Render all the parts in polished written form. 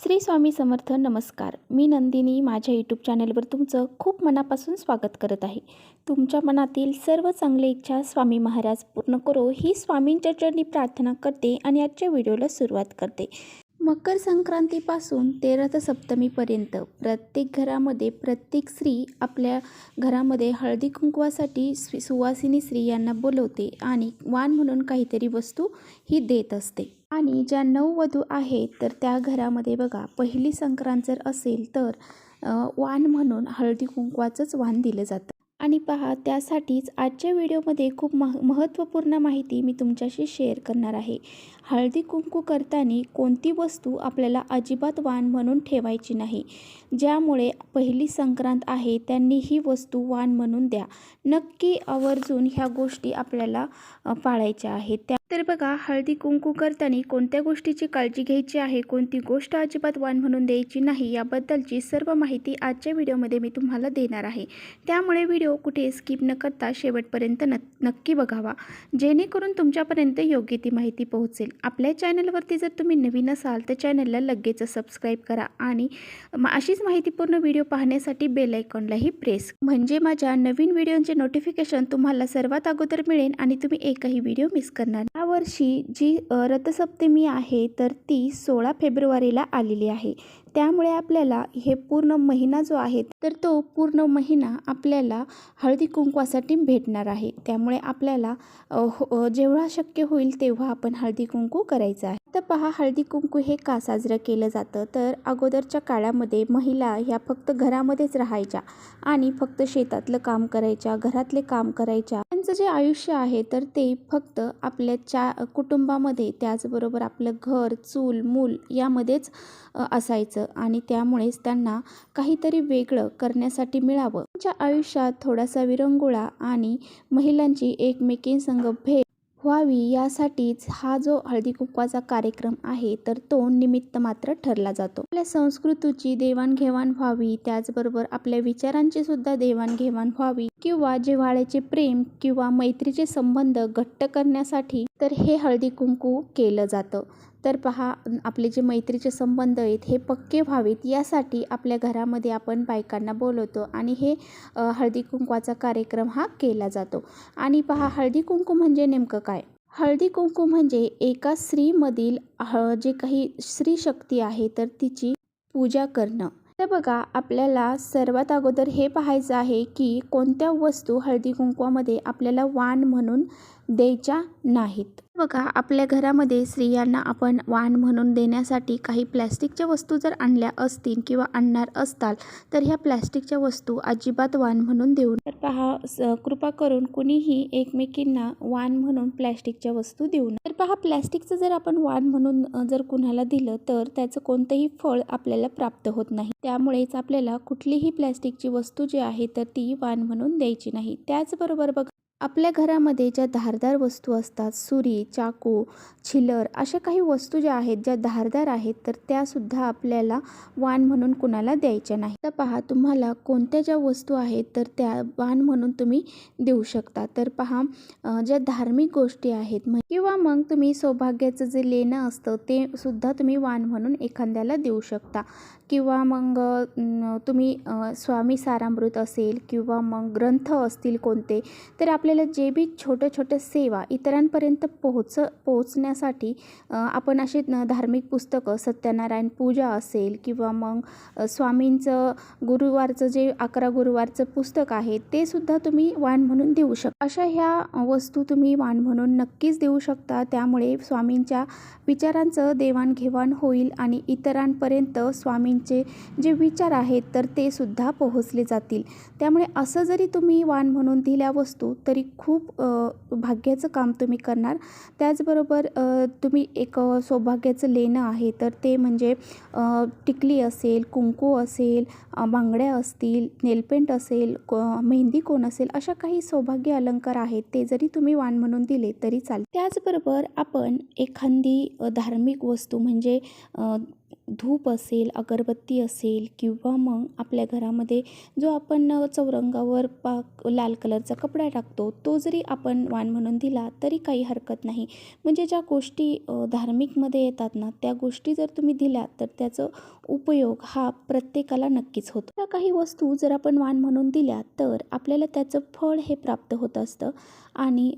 श्री स्वामी समर्थ. नमस्कार. मी नंदिनी माझ्या यूट्यूब चॅनलवर तुमचं खूप मनापासून स्वागत करत आहे. तुमच्या मनातील सर्व चांगली इच्छा स्वामी महाराज पूर्ण करो ही स्वामींच्या चरणी प्रार्थना करते आणि आजच्या व्हिडिओला सुरुवात करते. मकर संक्रांतीपासून ते रथसप्तमीपर्यंत प्रत्येक घरामध्ये प्रत्येक स्त्री आपल्या घरामध्ये हळदी कुंकवासाठी सुवासिनी स्त्रियांना बोलवते आणि वाण म्हणून काहीतरी वस्तू ही देत असते. आणि ज्या नववधू आहेत तर त्या घरामध्ये बघा, पहिली संक्रांत जर असेल तर वाण म्हणून हळदी कुंकवाचंच वाण दिलं जातं. आणि पहा, त्यासाठीच आजच्या व्हिडिओमध्ये खूप महत्त्वपूर्ण माहिती मी तुमच्याशी शेअर करणार आहे. हळदी कुंकू करताना कोणती वस्तू आपल्याला अजिबात वाण म्हणून ठेवायची नाही. ज्यामुळे पहिली संक्रांत आहे त्यांनी ही वस्तू वाण म्हणून द्या. नक्की आवर्जून ह्या गोष्टी आपल्याला पाळायच्या आहेत. तर बघा, हळदी कुंकू करताना कोणत्या गोष्टीची काळजी घ्यायची आहे, कोणती गोष्ट अजिबात वाण म्हणून द्यायची नाही, याबद्दलची सर्व माहिती आजच्या व्हिडिओमध्ये मी तुम्हाला देणार आहे. त्यामुळे व्हिडिओ कुठे स्किप न करता शेवटपर्यंत नक्की बघावा, जेणेकरून तुमच्यापर्यंत योग्य ती माहिती पोहोचेल. आपल्या चॅनलवरती जर तुम्ही नवीन असाल तर चॅनलला लगेच सबस्क्राईब करा आणि अशीच माहितीपूर्ण व्हिडिओ पाहण्यासाठी बेल आयकॉनलाही प्रेस, म्हणजे माझ्या नवीन व्हिडिओचे नोटिफिकेशन तुम्हाला सर्वात अगोदर मिळेल आणि तुम्ही एकही व्हिडिओ मिस करणार. या वर्षी जी रथसप्तमी आहे तर ती 16 फेब्रुवारीला आलेली आहे. त्यामुळे आपल्याला हे पूर्ण महिना जो आहे तर तो पूर्ण महिना आपल्याला हळदी कुंकवासाठी भेटणार आहे. त्यामुळे आपल्याला जेवढा शक्य होईल तेव्हा आपण हळदी कुंकू करायचं आहे. तर पहा, हळदी कुंकू हे का साजरं केलं जातं तर अगोदरच्या काळामध्ये महिला ह्या फक्त घरामध्येच राहायच्या आणि फक्त शेतातलं काम करायच्या, घरातले काम करायच्या. त्यांचं जे आयुष्य आहे तर ते फक्त आपल्या कुटुंबामध्ये, त्याचबरोबर आपलं घर, चूल मूल यामध्येच असायचं आणि त्यामुळेच त्यांना काहीतरी वेगळं करण्यासाठी मिळावं. त्यांच्या आयुष्यात थोडासा विरंगुळा आणि महिलांची एकमेकींसंग भेट व्हावी यासाठीच हा जो हळदी कुंकवाचा कार्यक्रम आहे तर तो निमित्त मात्र ठरला जातो. आपल्या संस्कृतीची देवाणघेवाण व्हावी, त्याचबरोबर आपल्या विचारांची सुद्धा देवाणघेवाण व्हावी किंवा जिव्हाळ्याचे प्रेम किंवा मैत्रीचे संबंध घट्ट करण्यासाठी तर हे हळदी कुंकू केलं जातं. तर पहा, आपले जे मैत्रीचे संबंध आहेत हे पक्के व्हावेत यासाठी आपल्या घरामध्ये आपण बायकांना बोलवतो आणि हे हळदी कुंकवाचा कार्यक्रम हा केला जातो. आणि पहा, हळदी कुंकू म्हणजे नेमकं काय? हळदी कुंकू म्हणजे एका स्त्रीमधील जे काही स्त्री शक्ती आहे तर तिची पूजा करणं. तर बघा, आपल्याला सर्वात अगोदर हे पाहायचं आहे की कोणत्या वस्तू हळदी कुंकवामध्ये आपल्याला वाण म्हणून द्यायच्या नाहीत. बघा, आपल्या घरामध्ये स्त्रियांना आपण वाण म्हणून देण्यासाठी काही प्लॅस्टिकच्या वस्तू जर आणल्या असतील किंवा आणणार असताल तर ह्या प्लॅस्टिकच्या वस्तू अजिबात वाण म्हणून देऊ नये. तर पहा, कृपा करून कुणीही एकमेकींना वाण म्हणून प्लॅस्टिकच्या वस्तू देऊ नये. तर पहा, प्लॅस्टिकचं जर आपण वाण म्हणून जर कुणाला दिलं तर त्याचं कोणतंही फळ आपल्याला प्राप्त होत नाही. त्यामुळेच आपल्याला कुठलीही प्लॅस्टिकची वस्तू जी आहे तर ती वाण म्हणून द्यायची नाही. त्याचबरोबर बघा, आपल्या घरामध्ये ज्या धारदार वस्तू असतात, सुरी, चाकू, छिलर, अशा काही वस्तू ज्या आहेत ज्या धारदार आहेत तर त्यासुद्धा आपल्याला वाण म्हणून कुणाला द्यायच्या नाही. तर पहा, तुम्हाला कोणत्या ज्या वस्तू आहेत तर त्या वाण म्हणून तुम्ही देऊ शकता. तर पहा, ज्या धार्मिक गोष्टी आहेत किंवा मग तुम्ही सौभाग्याचं जे लेणं असतं ते सुद्धा तुम्ही वाण म्हणून एखाद्याला देऊ शकता. किंवा मग तुम्ही स्वामी सारामृत असेल किंवा मग ग्रंथ असतील कोणते, तर आपल्याला जे बी छोट्या सेवा इतरांपर्यंत पोहोचण्यासाठी आपण असे धार्मिक पुस्तकं, सत्यनारायण पूजा असेल किंवा मग स्वामींचं गुरुवारचं जे 11 गुरुवारचं पुस्तक आहे ते सुद्धा तुम्ही वाण म्हणून देऊ शकता. अशा ह्या वस्तू तुम्ही वाण म्हणून नक्कीच देऊ शकता. त्यामुळे स्वामींच्या विचारांचं देवाणघेवाण होईल आणि इतरांपर्यंत स्वामींचे जे विचार आहेत तर ते सुद्धा पोहोचले जातील. त्यामुळे असं जरी तुम्ही वाण म्हणून दिल्या वस्तू तरी खूप भाग्याचं काम तुम्ही करणार. त्याचबरोबर तुम्ही एक सौभाग्याचं लेणं आहे तर ते म्हणजे टिकली असेल, कुंकू असेल, बांगड्या असतील, नेलपेंट असेल, मेहंदी कोण असेल, अशा काही सौभाग्य अलंकार आहेत ते जरी तुम्ही वाण म्हणून दिले तरी चालेल. त्याचबरोबर आपण एखादी धार्मिक वस्तू म्हणजे धूप असेल, अगरबत्ती असेल किंवा मग आपल्या घरामध्ये जो आपण चौरंगावर लाल कलरचा कपडा टाकतो तो जरी आपण वाण म्हणून दिला तरी काही हरकत नाही. म्हणजे ज्या गोष्टी धार्मिकमध्ये येतात ना, त्या गोष्टी जर तुम्ही दिल्या तर त्याचा उपयोग हा प्रत्येकाला नक्कीच होतो. त्या काही वस्तू जर आपण वाण म्हणून दिल्या तर आपल्याला त्याचं फळ हे प्राप्त होत असतं आणि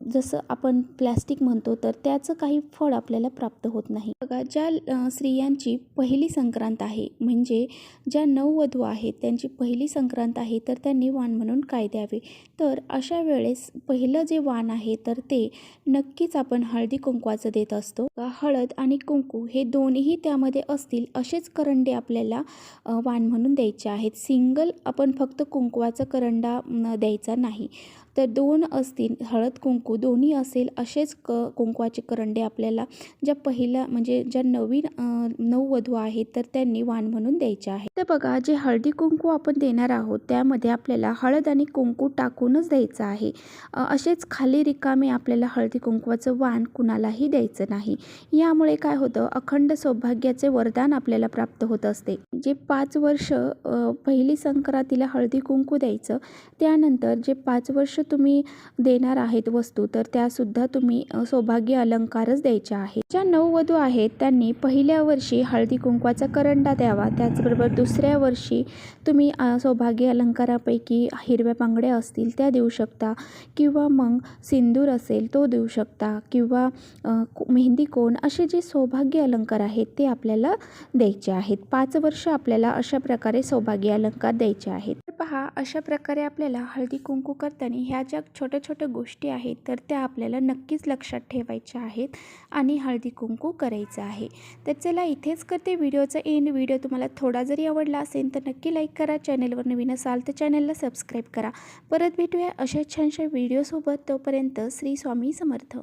जसं आपण प्लॅस्टिक म्हणतो तर त्याचं काही फळ आपल्याला प्राप्त होत नाही. बघा, ज्या स्त्रियांची पहिली संक्रांत आहे, म्हणजे ज्या नववधू आहेत त्यांची पहिली संक्रांत आहे, तर त्यांनी वाण म्हणून काय द्यावे? तर अशा वेळेस पहिलं जे वाण आहे तर ते नक्कीच आपण हळदी कुंकवाचं देत असतो. हळद आणि कुंकू हे दोन्हीही त्यामध्ये असतील असेच करंडे आपल्याला वाण म्हणून द्यायचे आहेत. सिंगल आपण फक्त कुंकवाचा करंडा द्यायचा नाही, तर 2 असतील, हळद कुंकू दोन्ही असेल असेच कुंकवाचे करंडे आपल्याला ज्या पहिल्या म्हणजे ज्या नवीन नववधू आहेत तर त्यांनी वाण म्हणून द्यायचे आहे. तर बघा, जे हळदी कुंकू आपण देणार आहोत त्यामध्ये आपल्याला हळद आणि कुंकू टाकूनच द्यायचं आहे. असेच खाली रिकामे आपल्याला हळदी कुंकवाचं वाण कुणालाही द्यायचं नाही. यामुळे काय होतं, अखंड सौभाग्याचे वरदान आपल्याला प्राप्त होत असते. जे 5 वर्ष पहिली संक्रांतीला हळदी कुंकू द्यायचं, त्यानंतर जे 5 वर्ष तुम्ही देणार आहेत वस्तू तर त्यासुद्धा तुम्ही सौभाग्य अलंकारच द्यायचे आहेत. ज्या नववधू आहेत त्यांनी पहिल्या वर्षी हळदी कुंकवाचा करंडा द्यावा. त्याचबरोबर दुसऱ्या वर्षी तुम्ही सौभाग्य अलंकारापैकी हिरव्या बांगड्या असतील त्या देऊ शकता किंवा मग सिंदूर असेल तो देऊ शकता किंवा मेहंदी कोण असे जे सौभाग्य अलंकार आहेत ते आपल्याला द्यायचे आहेत. 5 वर्ष आपल्याला अशा प्रकारे सौभाग्य अलंकार द्यायचे आहेत. तर पहा, अशा प्रकारे आपल्याला हळदी कुंकू करताना ह्या ज्या छोट्या छोट्या गोष्टी आहेत तर त्या आपल्याला नक्कीच लक्षात ठेवायच्या आहेत आणि हळदी कुंकू करायचं आहे. तर चला, इथेच करते व्हिडिओचा एंड. व्हिडिओ तुम्हाला थोडा जरी आवडला असेल तर नक्की लाईक करा. चॅनलवर नवीन असाल तर चॅनलला सबस्क्राईब करा. परत भेटूया अशा छानशा व्हिडिओसोबत. तोपर्यंत श्री स्वामी समर्थ.